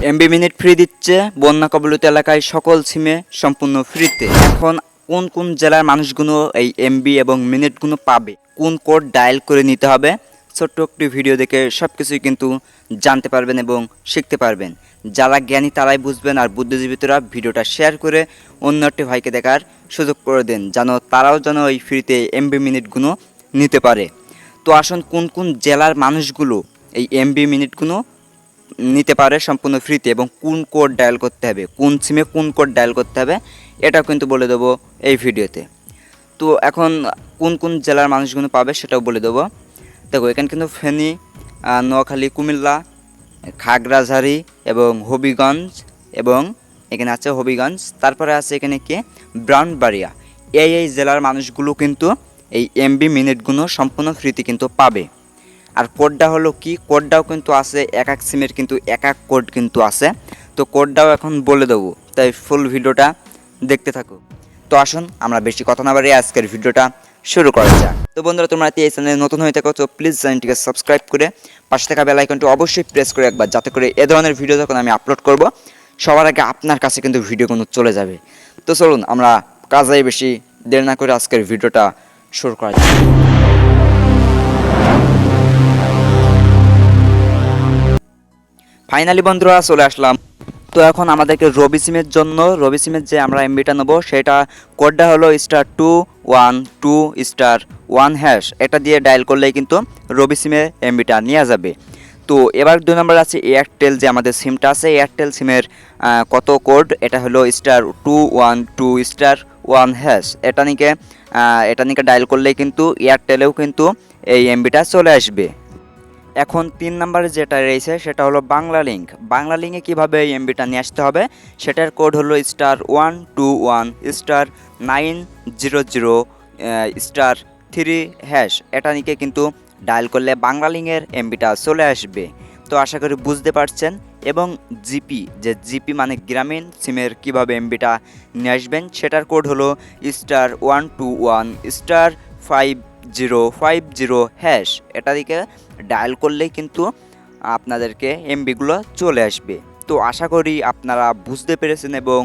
MB minute free দিচ্ছে বন্যা কবলিত এলাকায় সকল সিমে সম্পূর্ণ ফ্রিতে। এখন কোন কোন জেলার মানুষগুলো এই এমবি এবং মিনিটগুলো পাবে, কোন কোড ডায়াল করে নিতে হবে, ছোট্ট একটি ভিডিও দেখে সব কিছুই কিন্তু জানতে পারবেন এবং শিখতে পারবেন। যারা জ্ঞানী তারাই বুঝবেন, আর বুদ্ধিজীবীরা ভিডিওটা শেয়ার করে অন্য একটি ভাইকে দেখার সুযোগ করে দেন, যেন তারাও যেন এই ফ্রিতে এমবি মিনিটগুলো নিতে পারে। তো আসুন কোন কোন জেলার মানুষগুলো এই এমবি মিনিটগুলো নিতে পারে সম্পূর্ণ ফ্রিতে, এবং কোন কোড ডায়াল করতে হবে, কোন সিমে কোন কোড ডায়াল করতে হবে, এটাও কিন্তু বলে দেবো এই ভিডিওতে। তো এখন কোন কোন জেলার মানুষগুলো পাবে সেটাও বলে দেবো। দেখো এখানে কিন্তু ফেনী, নোয়াখালী, কুমিল্লা, খাগড়াঝাড়ি এবং হবিগঞ্জ, এবং এখানে আছে হবিগঞ্জ, তারপরে আছে এখানে কি ব্রাউনবাড়িয়া। এই জেলার মানুষগুলো কিন্তু এই এমবি মিনিটগুলো সম্পূর্ণ ফ্রিতে কিন্তু পাবে। আর কোডটা হলো কি, কোডটাও কিন্তু আছে, এক এক সিমের কিন্তু এক এক কোড কিন্তু আছে। তো কোডটাও এখন বলে দেবো, তাই ফুল ভিডিওটা দেখতে থাকো। তো আসুন আমরা বেশি কথা না বাড়িয়ে আজকের ভিডিওটা শুরু করা যাক। তো বন্ধুরা, তোমরা এই চ্যানেলে নতুন হয়ে থাকো তো প্লিজ চ্যানেলটিকে সাবস্ক্রাইব করে পাশে থাকা বেল আইকনটি অবশ্যই প্রেস করে রাখবা, যাতে করে এ ধরনের ভিডিও যখন আমি আপলোড করব সবার আগে আপনার কাছে কিন্তু ভিডিওগুলো চলে যাবে। তো চলুন আমরা কাজে বেশি দেরি না করে আজকের ভিডিওটা শুরু করা যাক। ফাইনালি বন্ধুরা চলে আসলাম। তো এখন আমাদেরকে রবি সিমের জন্য, রবি সিমের যে আমরা এমবিটা নেবো সেটা কোডটা হলো *212*1#। এটা দিয়ে ডায়াল করলেই কিন্তু রবি সিমে এমবিটা নেওয়া যাবে। তো এবার 2 নম্বর আছে এয়ারটেল, যে আমাদের সিমটা আছে এয়ারটেল সিমের কত কোড, এটা হলো *212*1#। এটা নিকে ডায়াল করলেই কিন্তু এয়ারটেলেও কিন্তু এই এমবিটা চলে আসবে। এখন 3 নম্বরে যেটা রয়েছে সেটা হলো বাংলা লিঙ্ক। বাংলা লিঙ্কে কীভাবে এই এমবিটা নিয়ে আসতে হবে, সেটার কোড হলো *121*900*3#। এটা নিয়ে কিন্তু ডায়াল করলে বাংলা লিঙ্কের এমবিটা চলে আসবে। তো আশা করি বুঝতে পারছেন। এবং জিপি মানে গ্রামীণ সিমের কীভাবে এমবিটা নিয়ে আসবেন, সেটার কোড হলো *121*5050#। এটা দিকে ডায়াল করলেই কিন্তু আপনাদেরকে এমবিগুলো চলে আসবে। তো আশা করি আপনারা বুঝতে পেরেছেন এবং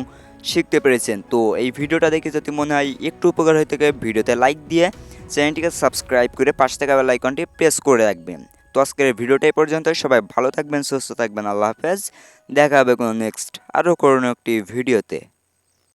শিখতে পেরেছেন। তো এই ভিডিওটা দেখে যদি মনে হয় একটু উপকার হয়ে থাকে, ভিডিওতে লাইক দিয়ে চ্যানেলটিকে সাবস্ক্রাইব করে পাশে থাকা বেল আইকনটি প্রেস করে রাখবেন। তো আজকের ভিডিওটা এই পর্যন্ত। সবাই ভালো থাকবেন, সুস্থ থাকবেন। আল্লাহ হাফেজ। দেখা হবে কোনো নেক্সট আরও কোনো একটি ভিডিওতে।